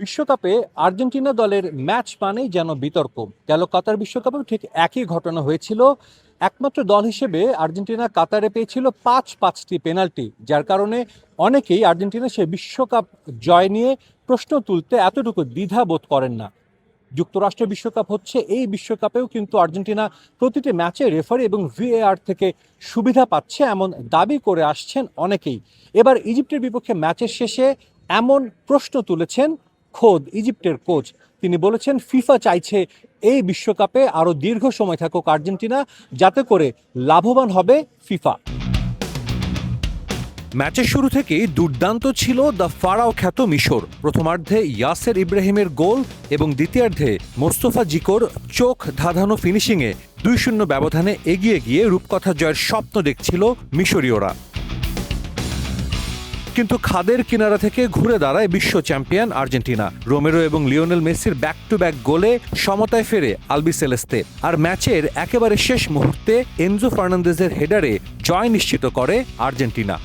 বিশ্বকাপে আর্জেন্টিনা দলের ম্যাচ মানেই যেন বিতর্ক। গেল কাতার বিশ্বকাপেও ঠিক একই ঘটনা হয়েছিল। একমাত্র দল হিসেবে আর্জেন্টিনা কাতারে পেয়েছিল পাঁচটি পেনাল্টি, যার কারণে অনেকেই আর্জেন্টিনা সে বিশ্বকাপ জয় নিয়ে প্রশ্ন তুলতে এতটুকু দ্বিধা বোধ করেন না। যুক্তরাষ্ট্র বিশ্বকাপ হচ্ছে, এই বিশ্বকাপেও কিন্তু আর্জেন্টিনা প্রতিটি ম্যাচে রেফারি এবং ভিএআর থেকে সুবিধা পাচ্ছে এমন দাবি করে আসছেন অনেকেই। এবার ইজিপ্টের বিপক্ষে ম্যাচের শেষে এমন প্রশ্ন তুলেছেন খোদ ইজিপ্টের কোচ। তিনি বলেছেন ফিফা চাইছে এই বিশ্বকাপে আরও দীর্ঘ সময় থাকুক আর্জেন্টিনা, যাতে করে লাভবান হবে ফিফা। ম্যাচের শুরু থেকেই দুর্দান্ত ছিল দ্য ফারাও খ্যাত মিশর। প্রথমার্ধে ইয়াসের ইব্রাহিমের গোল এবং দ্বিতীয়ার্ধে মোস্তফা জিকোর চোখ ধাঁধানো ফিনিশিংয়ে 2-0 ব্যবধানে এগিয়ে গিয়ে রূপকথা জয়ের স্বপ্ন দেখছিল মিশরীয়রা। কিন্তু খাদের কিনারা থেকে ঘুরে দাঁড়ায় বিশ্ব চ্যাম্পিয়ন আর্জেন্টিনা। রোমেরো এবং লিওনেল মেসির ব্যাক টু ব্যাক গোলে সমতায় ফেরে আলবিসেলেস্তে। আর ম্যাচের একেবারে শেষ মুহূর্তে এনজো ফার্নান্দেজের হেডারে জয় নিশ্চিত করে আর্জেন্টিনা।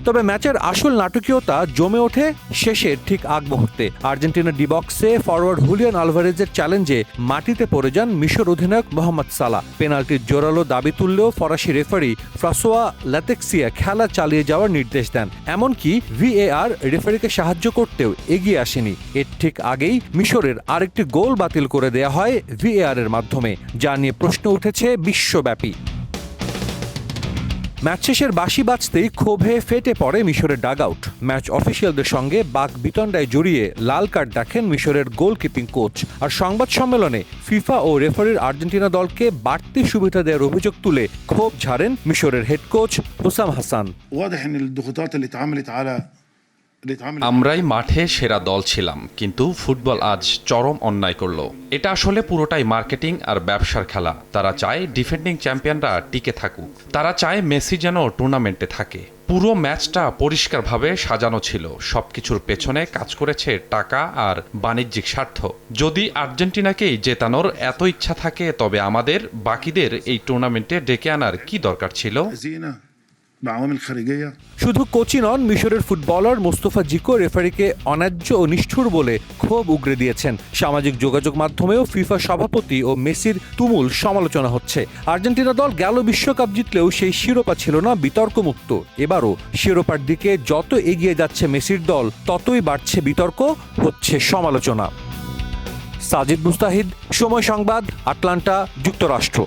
তবে ম্যাচের আসল নাটকীয়তা জমে ওঠে শেষের ঠিক আগ মুহূর্তে। আর্জেন্টিনার ডি বক্সে ফরওয়ার্ড হুলিয়ান আলভারেজের চ্যালেঞ্জে মাটিতে পড়ে যান মিশর অধিনায়ক মোহাম্মদ সালাহ। পেনাল্টির জোরালো দাবি তুললেও ফরাসি রেফারি ফ্রাসোয়া ল্যাতেক্সিয়া খেলা চালিয়ে যাওয়ার নির্দেশ দেন। এমনকি ভিএআর রেফারিকে সাহায্য করতেও এগিয়ে আসেনি। এর ঠিক আগেই মিশরের আরেকটি গোল বাতিল করে দেয়া হয় ভিএআর এর মাধ্যমে, যা নিয়ে প্রশ্ন উঠেছে বিশ্বব্যাপী। ম্যাচ শেষের বাঁশি বাজতেই ক্ষোভে ফেটে পড়ে মিশরের ডাগআউট। ম্যাচ অফিসিয়ালদের সঙ্গে বাক বিতণ্ডায় জড়িয়ে লাল কার্ড দেখেন মিশরের গোলকিপিং কোচ। আর সংবাদ সম্মেলনে ফিফা ও রেফারির আর্জেন্টিনা দলকে বাড়তি সুবিধা দেওয়ার অভিযোগ তুলে ক্ষোভ ঝাড়েন মিশরের হেড কোচ হুসাম হাসান। আমরাই মাঠে সেরা দল ছিলাম, কিন্তু ফুটবল আজ চরম অন্যায় করলো। এটা আসলে পুরোটাই মার্কেটিং আর ব্যবসার খেলা। তারা চায় ডিফেন্ডিং চ্যাম্পিয়নরা টিকে থাকুক, তারা চায় মেসি যেন টুর্নামেন্টে থাকে। পুরো ম্যাচটা পরিষ্কারভাবে সাজানো ছিল। সবকিছুর পেছনে কাজ করেছে টাকা আর বাণিজ্যিক স্বার্থ। যদি আর্জেন্টিনাকেই জেতানোর এত ইচ্ছা থাকে, তবে আমাদের বাকিদের এই টুর্নামেন্টে ডেকে আনার কি দরকার ছিল? শুধু কোচই নন, মিশরের ফুটবলার মোস্তফা জিকো রেফারিকে অন্যায্য ও নিষ্ঠুর বলে ক্ষোভ উগরে দিয়েছেন। সামাজিক যোগাযোগ মাধ্যমেও ফিফা সভাপতি ও মেসির তুমুল সমালোচনা হচ্ছে। আর্জেন্টিনা দল গেল বিশ্বকাপ জিতলেও সেই শিরোপা ছিল না বিতর্কমুক্ত। এবারও শিরোপার দিকে যত এগিয়ে যাচ্ছে মেসির দল, ততই বাড়ছে বিতর্ক, হচ্ছে সমালোচনা। সাজিদ মুস্তাহিদ, সময় সংবাদ, আটলান্টা, যুক্তরাষ্ট্র।